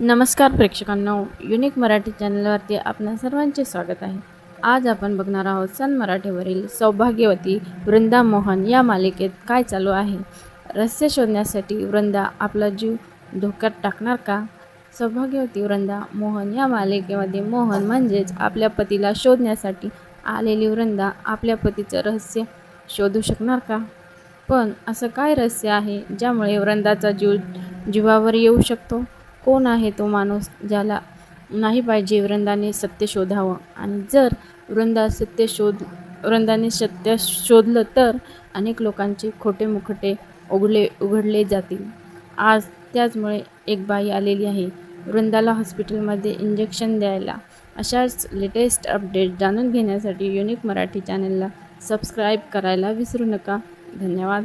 नमस्कार प्रेक्षकांनो, युनिक मराठी चॅनलवरती आपणा सर्वांचे स्वागत आहे। आज आपण बघणार आहोत सन मराठीवरील सौभाग्यवती वृंदा मोहन या मालिकेत काय चालू आहे। रहस्य शोधण्यासाठी वृंदा आपला जीव धोक्यात टाकणार का? सौभाग्यवती वृंदा मोहन या मालिकेमध्ये मोहन म्हणजेच आपल्या पतीला शोधण्यासाठी आलेली वृंदा आपल्या पतीचं रहस्य शोधू शकणार का? पण असं काय रहस्य आहे ज्यामुळे वृंदाचा जीवावर येऊ शकतो? कोण आहे तो माणूस ज्याला नाही पाहिजे वृंदाने सत्य शोधावं? आणि जर वृंदाने सत्य शोधलं तर अनेक लोकांचे खोटे मुखटे उघडले जातील। आज त्याचमुळे एक बाई आलेली आहे वृंदाला हॉस्पिटलमध्ये इंजेक्शन द्यायला। अशाच लेटेस्ट अपडेट जाणून घेण्यासाठी युनिक मराठी चॅनलला सबस्क्राईब करायला विसरू नका। धन्यवाद।